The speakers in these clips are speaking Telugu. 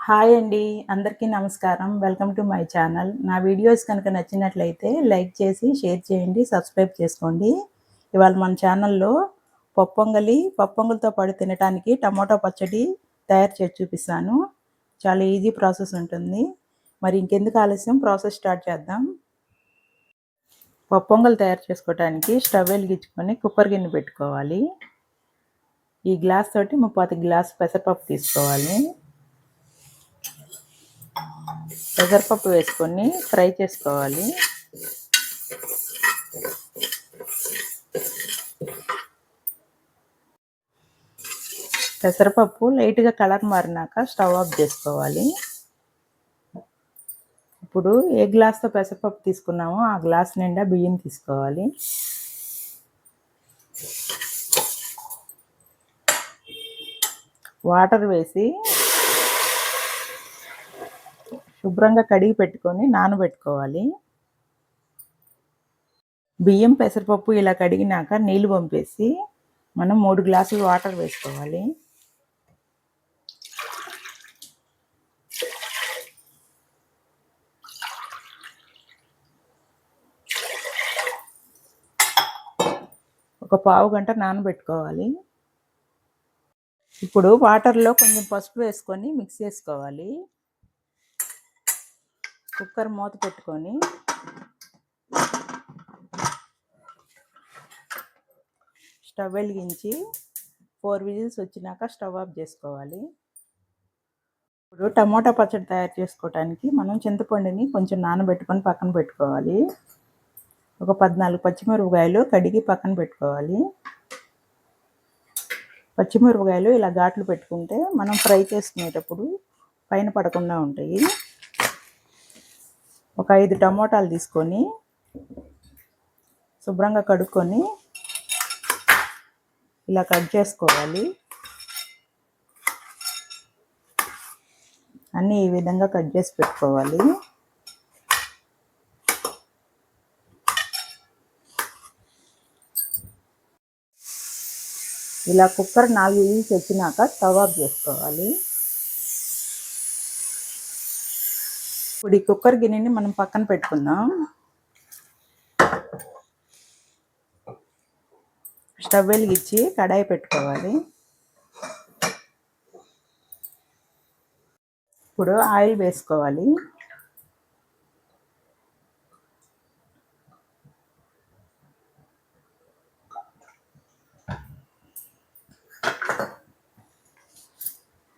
హాయ్ అండి. అందరికీ నమస్కారం. Welcome to my channel. నా వీడియోస్ కనుక నచ్చినట్లయితే లైక్ చేసి, షేర్ చేయండి, సబ్స్క్రైబ్ చేసుకోండి. ఇవాళ మన ఛానల్‌లో పప్పొంగల్‌తో పాటు తినటానికి టమాటో పచ్చడి తయారు చేసి చూపిస్తాను. చాలా ఈజీ ప్రాసెస్ ఉంటుంది. మరి ఇంకెందుకు ఆలస్యం, ప్రాసెస్ స్టార్ట్ చేద్దాం. పప్పొంగల్ తయారు చేసుకోవటానికి స్టవ్ వెలిగించుకొని కుక్కర్ గిన్నె పెట్టుకోవాలి. ఈ గ్లాస్ తోటి 35 గ్లాస్ పెసరపప్పు తీసుకోవాలి. పెసరపప్పు వేసుకొని ఫ్రై చేసుకోవాలి. పెసరపప్పు లైట్గా కలర్ మారినాక స్టవ్ ఆఫ్ చేసుకోవాలి. ఇప్పుడు ఏ గ్లాస్తో పెసరపప్పు తీసుకున్నామో ఆ గ్లాస్ నిండా బియ్యం తీసుకోవాలి. వాటర్ వేసి శుభ్రంగా కడిగి పెట్టుకొని నానబెట్టుకోవాలి. బియ్యం పెసరపప్పు ఇలా కడిగినాక నీళ్లు పంపేసి మనం 3 గ్లాసులు వాటర్ వేసుకోవాలి. ఒక పావు గంట నానబెట్టుకోవాలి. ఇప్పుడు వాటర్లో కొంచెం పసుపు వేసుకొని మిక్స్ చేసుకోవాలి. కుక్కర్ మూత పెట్టుకొని స్టవ్ వెలిగించి 4 విజిల్స్ వచ్చినాక స్టవ్ ఆఫ్ చేసుకోవాలి. ఇప్పుడు టమాటా పచ్చడి తయారు చేసుకోవడానికి మనం చింతపండుని కొంచెం నానబెట్టుకొని పక్కన పెట్టుకోవాలి. ఒక 14 పచ్చిమిరపకాయలు కడిగి పక్కన పెట్టుకోవాలి. పచ్చిమిరపకాయలు ఇలా ఘాట్లు పెట్టుకుంటే మనం ఫ్రై చేసుకునేటప్పుడు పైన పడకుండా ఉంటాయి. ఒక 5 టమోటాలు తీసుకొని శుభ్రంగా కడుక్కొని ఇలా కట్ చేసుకోవాలి. అన్నీ ఈ విధంగా కట్ చేసి పెట్టుకోవాలి. ఇలా కుక్కర్ 4 విజిల్స్ వచ్చినాక స్టవ్ ఆఫ్ చేసుకోవాలి. ఇప్పుడు ఈ కుక్కర్ గిన్నెని మనం పక్కన పెట్టుకుందాం. స్టవ్ వెలిగించి కడాయి పెట్టుకోవాలి. ఇప్పుడు ఆయిల్ వేసుకోవాలి.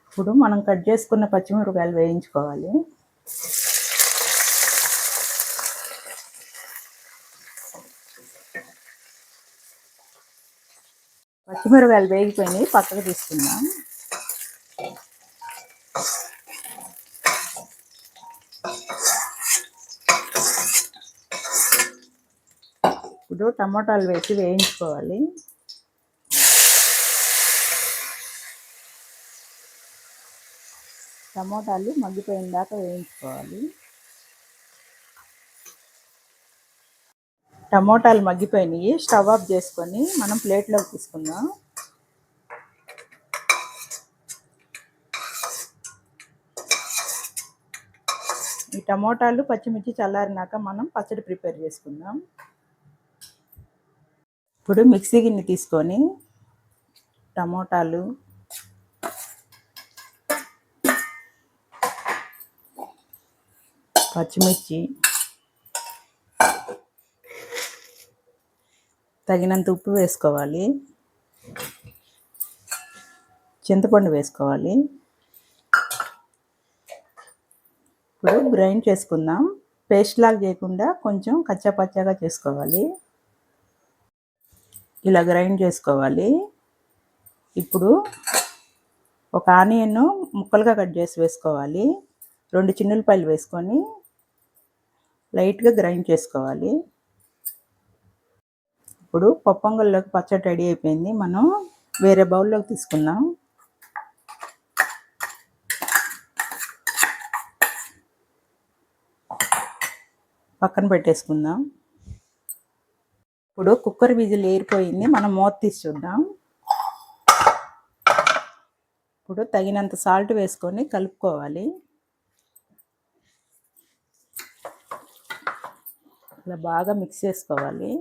ఇప్పుడు మనం కట్ చేసుకున్న పచ్చిమిరపకాయలు వేయించుకోవాలి. పచ్చిమిరపకాయలు వేగిపోయినాయి, పక్కకు తీసుకుందాం. ఇప్పుడు టమాటాలు వేసి వేయించుకోవాలి. టమాటాలు మగ్గిపోయిన దాకా వేయించుకోవాలి. టమోటాలు మగ్గిపోయినాయి, స్టవ్ ఆఫ్ చేసుకొని మనం ప్లేట్లోకి తీసుకుందాం. ఈ టమోటాలు పచ్చిమిర్చి చల్లారినాక మనం పచ్చడి ప్రిపేర్ చేసుకుందాం. ఇప్పుడు మిక్సీ గిన్నె తీసుకొని టమోటాలు, పచ్చిమిర్చి, తగినంత ఉప్పు వేసుకోవాలి. చింతపండు వేసుకోవాలి. ఇప్పుడు గ్రైండ్ చేసుకుందాం. పేస్ట్ లాగా చేయకుండా కొంచెం కచ్చాపచ్చాగా చేసుకోవాలి. ఇలా గ్రైండ్ చేసుకోవాలి. ఇప్పుడు ఒక ఆనియన్ ముక్కలుగా కట్ చేసి వేసుకోవాలి. 2 చిన్నులపాయలు వేసుకొని లైట్గా గ్రైండ్ చేసుకోవాలి. ఇప్పుడు పప్పొంగల్లోకి పచ్చడి రెడీ అయిపోయింది. మనం వేరే బౌల్లోకి తీసుకుందాం. పక్కన పెట్టేసుకుందాం. ఇప్పుడు కుక్కర్ విజిల్ ఏరిపోయింది. మనం మూత తీసి చూద్దాం. ఇప్పుడు తగినంత సాల్ట్ వేసుకొని కలుపుకోవాలి. ఇలా బాగా మిక్స్ చేసుకోవాలి.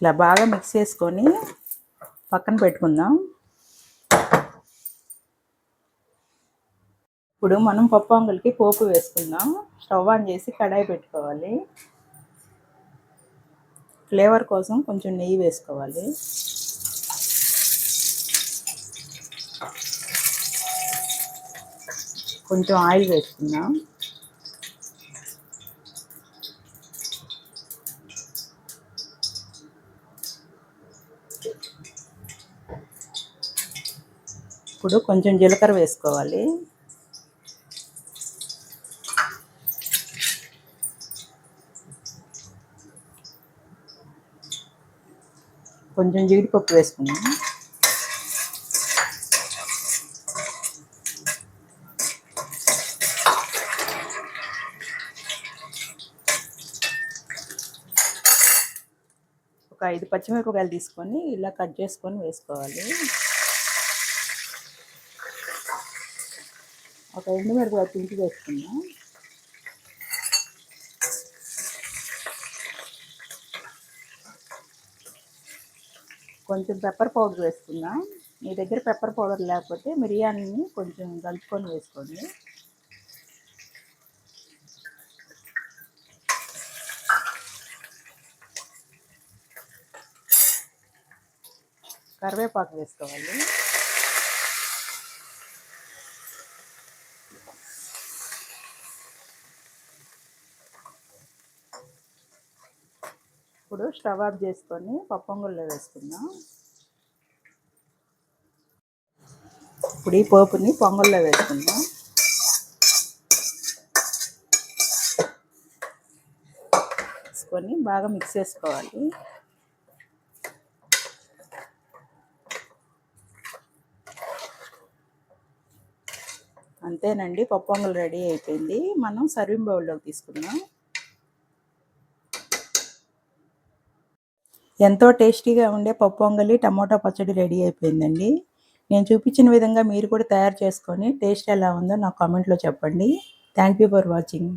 ఇలా బాగా మిక్స్ చేసుకొని పక్కన పెట్టుకుందాం. ఇప్పుడు మనం పప్పు పొంగల్కి పోపు వేసుకుందాం. స్టవ్ ఆన్ చేసి కడాయి పెట్టుకోవాలి. ఫ్లేవర్ కోసం కొంచెం నెయ్యి వేసుకోవాలి. కొంచెం ఆయిల్ వేసుకుందాం. ఇప్పుడు కొంచెం జీలకర్ర వేసుకోవాలి. కొంచెం జీడిపప్పు వేసుకుందాం. ఒక 5 పచ్చిమిరపకాయలు తీసుకొని ఇలా కట్ చేసుకొని వేసుకోవాలి. ఒక ఎండుమిరపకాయ తుంచి వేసుకుందాం. కొంచెం పెప్పర్ పౌడర్ వేసుకుందాం. మీ దగ్గర పెప్పర్ పౌడర్ లేకపోతే మిరియాలని కొంచెం కలుపుకొని వేసుకోండి. కరివేపాకు వేసుకోవాలి. ఇప్పుడు స్టవ్ ఆఫ్ చేసుకొని పప్పు పొంగల్లో వేసుకుందాం. ఇప్పుడు ఈ పోపుని పొంగల్లో వేసుకుందాం. వేసుకొని బాగా మిక్స్ చేసుకోవాలి. అంతేనండి, పప్పు పొంగల్ రెడీ అయిపోయింది. మనం సర్వింగ్ బౌల్లోకి తీసుకుందాం. ఎంతో టేస్టీగా ఉండే పప్పు పొంగలి టమోటా పచ్చడి రెడీ అయిపోయిందండి. నేను చూపించిన విధంగా మీరు కూడా తయారు చేసుకొని టేస్ట్ ఎలా ఉందో నాకు కామెంట్లో చెప్పండి. Thank you for watching.